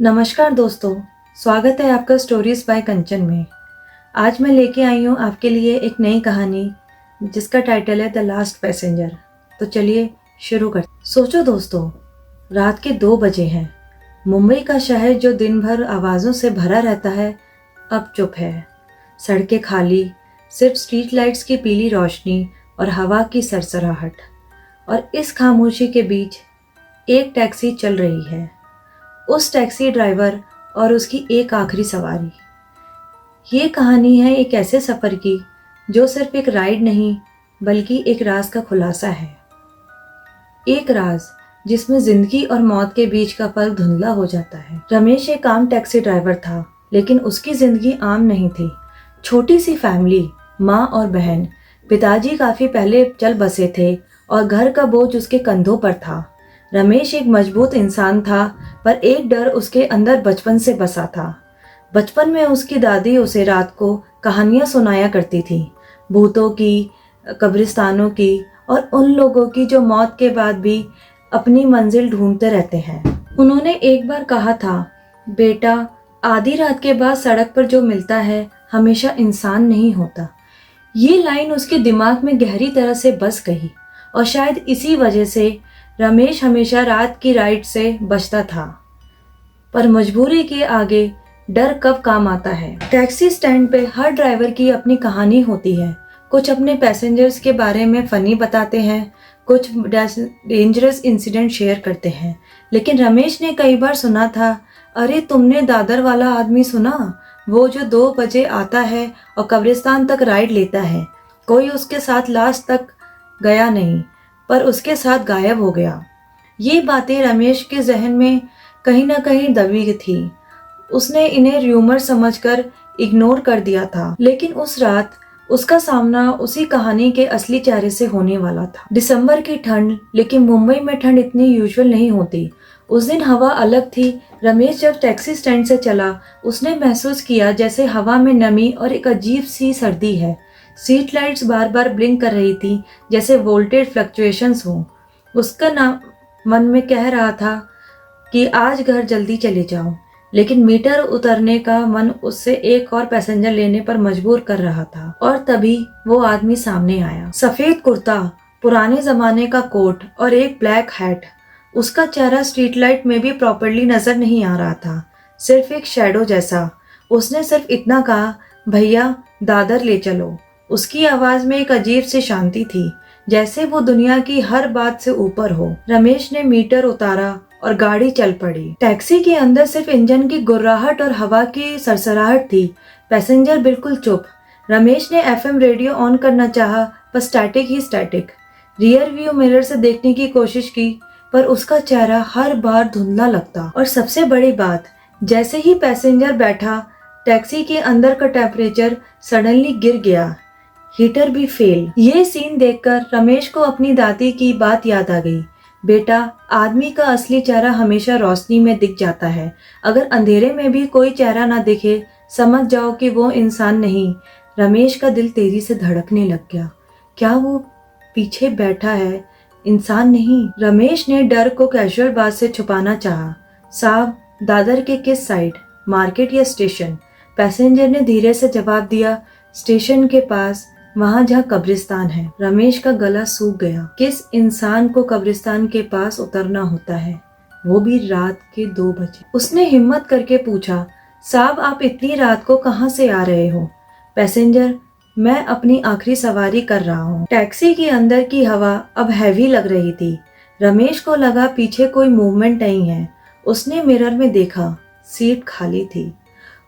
नमस्कार दोस्तों, स्वागत है आपका स्टोरीज बाय कंचन में। आज मैं लेके आई हूँ आपके लिए एक नई कहानी जिसका टाइटल है द लास्ट पैसेंजर। तो चलिए शुरू करते। सोचो दोस्तों, रात के 2 बजे हैं। मुंबई का शहर जो दिन भर आवाज़ों से भरा रहता है अब चुप है। सड़कें खाली, सिर्फ स्ट्रीट लाइट्स की पीली रोशनी और हवा की सरसराहट। और इस खामोशी के बीच एक टैक्सी चल रही है, उस टैक्सी ड्राइवर और उसकी एक आखिरी सवारी। ये कहानी है एक ऐसे सफ़र की जो सिर्फ एक राइड नहीं बल्कि एक राज का खुलासा है। एक राज जिसमें जिंदगी और मौत के बीच का फर्क धुंधला हो जाता है। रमेश एक आम टैक्सी ड्राइवर था, लेकिन उसकी जिंदगी आम नहीं थी। छोटी सी फैमिली, माँ और बहन। पिताजी काफ़ी पहले चल बसे थे और घर का बोझ उसके कंधों पर था। रमेश एक मजबूत इंसान था, पर एक डर उसके अंदर बचपन से बसा था। बचपन में उसकी दादी उसे रात को कहानियां सुनाया करती थी, भूतों की, कब्रिस्तानों की और उन लोगों की जो मौत के बाद भी अपनी मंजिल ढूंढते रहते हैं। उन्होंने एक बार कहा था, बेटा, आधी रात के बाद सड़क पर जो मिलता है हमेशा इंसान नहीं होता। ये लाइन उसके दिमाग में गहरी तरह से बस गई और शायद इसी वजह से रमेश हमेशा रात की राइड से बचता था। पर मजबूरी के आगे डर कब काम आता है। टैक्सी स्टैंड पे हर ड्राइवर की अपनी कहानी होती है। कुछ अपने पैसेंजर्स के बारे में फनी बताते हैं, कुछ डेंजरस इंसिडेंट शेयर करते हैं। लेकिन रमेश ने कई बार सुना था, अरे तुमने दादर वाला आदमी सुना, वो जो 2 बजे आता है और कब्रिस्तान तक राइड लेता है। कोई उसके साथ लास्ट तक गया नहीं, पर उसके साथ गायब हो गया। ये बातें रमेश के जहन में कहीं ना कहीं दबी थी। उसने इन्हें र्यूमर समझकर इग्नोर कर दिया था, लेकिन उस रात उसका सामना उसी कहानी के असली चेहरे से होने वाला था। दिसंबर की ठंड, लेकिन मुंबई में ठंड इतनी यूजुअल नहीं होती। उस दिन हवा अलग थी। रमेश जब टैक्सी स्टैंड से चला, उसने महसूस किया जैसे हवा में नमी और एक अजीब सी सर्दी है। स्ट्रीट लाइट्स बार बार ब्लिंक कर रही थी, जैसे वोल्टेज फ्लक्चुएशंस हो। उसका मन में कह रहा था कि आज घर जल्दी चले जाओ, लेकिन मीटर उतरने का मन उससे एक और पैसेंजर लेने पर मजबूर कर रहा था। और तभी वो आदमी सामने आया। सफेद कुर्ता, पुराने जमाने का कोट और एक ब्लैक हैट। उसका चेहरा स्ट्रीट लाइट में भी प्रॉपरली नजर नहीं आ रहा था, सिर्फ एक शैडो जैसा। उसने सिर्फ इतना कहा, भैया दादर ले चलो। उसकी आवाज में एक अजीब सी शांति थी, जैसे वो दुनिया की हर बात से ऊपर हो। रमेश ने मीटर उतारा और गाड़ी चल पड़ी। टैक्सी के अंदर सिर्फ इंजन की गुर्राहट और हवा की सरसराहट थी। पैसेंजर बिल्कुल चुप। रमेश ने एफएम रेडियो ऑन करना चाहा, पर स्टैटिक ही स्टैटिक। रियर व्यू मिरर से देखने की कोशिश की, पर उसका चेहरा हर बार धुंधला लगता। और सबसे बड़ी बात, जैसे ही पैसेंजर बैठा, टैक्सी के अंदर का टेम्परेचर सडनली गिर गया, हीटर भी फेल। ये सीन देखकर रमेश को अपनी दादी की बात याद आ गई, बेटा, आदमी का असली चेहरा हमेशा रोशनी में दिख जाता है। अगर अंधेरे में भी कोई चेहरा ना दिखे, समझ जाओ कि वो इंसान नहीं। रमेश का दिल तेजी से धड़कने लग गया। क्या वो पीछे बैठा है इंसान नहीं? रमेश ने डर को कैजुअल बात से छुपाना चाहा, साहब, दादर के किस साइड, मार्केट या स्टेशन? पैसेंजर ने धीरे से जवाब दिया, स्टेशन के पास, वहां जहाँ कब्रिस्तान है। रमेश का गला सूख गया। किस इंसान को कब्रिस्तान के पास उतरना होता है, वो भी रात के 2 बजे? उसने हिम्मत करके पूछा, साहब, आप इतनी रात को कहाँ से आ रहे हो? पैसेंजर, मैं अपनी आखिरी सवारी कर रहा हूँ। टैक्सी के अंदर की हवा अब हैवी लग रही थी। रमेश को लगा पीछे कोई मूवमेंट नहीं है। उसने मिरर में देखा, सीट खाली थी।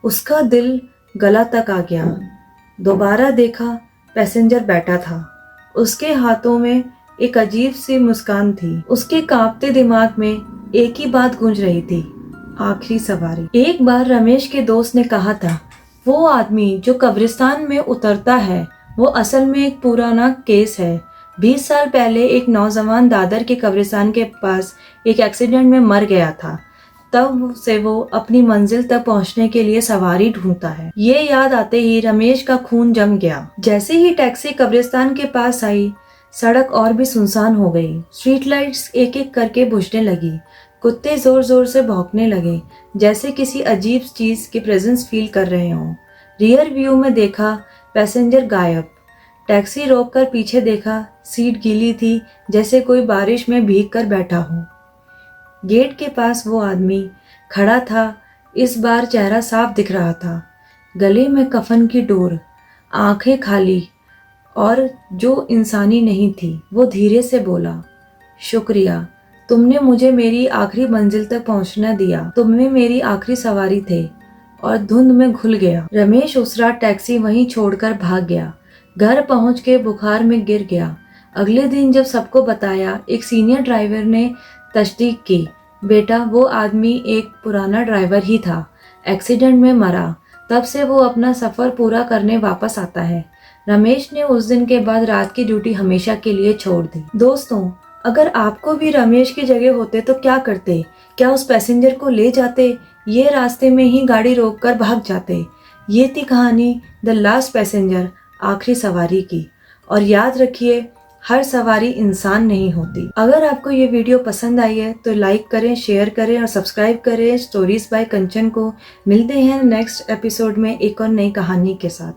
उसका दिल गला तक आ गया। दोबारा देखा, पैसेंजर बैठा था। उसके हाथों में एक अजीब सी मुस्कान थी। उसके कांपते दिमाग में एक ही बात गूंज रही थी, आखिरी सवारी। एक बार रमेश के दोस्त ने कहा था, वो आदमी जो कब्रिस्तान में उतरता है वो असल में एक पुराना केस है। 20 साल पहले एक नौजवान दादर के कब्रिस्तान के पास एक एक्सीडेंट में मर गया था। तब से वो अपनी मंजिल तक पहुंचने के लिए सवारी ढूंढता है। ये याद आते ही रमेश का खून जम गया। जैसे ही टैक्सी कब्रिस्तान के पास आई, सड़क और भी सुनसान हो गई। स्ट्रीट लाइट्स एक एक करके बुझने लगी। कुत्ते जोर जोर से भौंकने लगे, जैसे किसी अजीब चीज की प्रेजेंस फील कर रहे हों। रियर व्यू में देखा, पैसेंजर गायब। टैक्सी रोककर पीछे देखा, सीट गीली थी, जैसे कोई बारिश में भीग कर बैठा हो। गेट के पास वो आदमी खड़ा था, इस बार चेहरा साफ दिख रहा था। गले में कफन की डोर, आंखें खाली और जो इंसानी नहीं थी। वो धीरे से बोला, शुक्रिया, तुमने मुझे मेरी आखिरी मंजिल तक पहुंचना दिया। तुम मेरी आखिरी सवारी थे। और धुंध में घुल गया। रमेश उस रात टैक्सी वहीं छोड़कर भाग गया। घर पहुंच के बुखार में गिर गया। अगले दिन जब सबको बताया, एक सीनियर ड्राइवर ने तस्दीक की, बेटा वो आदमी एक पुराना ड्राइवर ही था, एक्सीडेंट में मरा। तब से वो अपना सफर पूरा करने वापस आता है। रमेश ने उस दिन के बाद रात की ड्यूटी हमेशा के लिए छोड़ दी। दोस्तों, अगर आपको भी रमेश की जगह होते तो क्या करते? क्या उस पैसेंजर को ले जाते? ये रास्ते में ही गाड़ी रोककर भाग जाते? ये थी कहानी द लास्ट पैसेंजर, आखिरी सवारी की। और याद रखिए, हर सवारी इंसान नहीं होती। अगर आपको ये वीडियो पसंद आई है तो लाइक करें, शेयर करें और सब्सक्राइब करें स्टोरीज बाय कंचन को। मिलते हैं नेक्स्ट एपिसोड में एक और नई कहानी के साथ।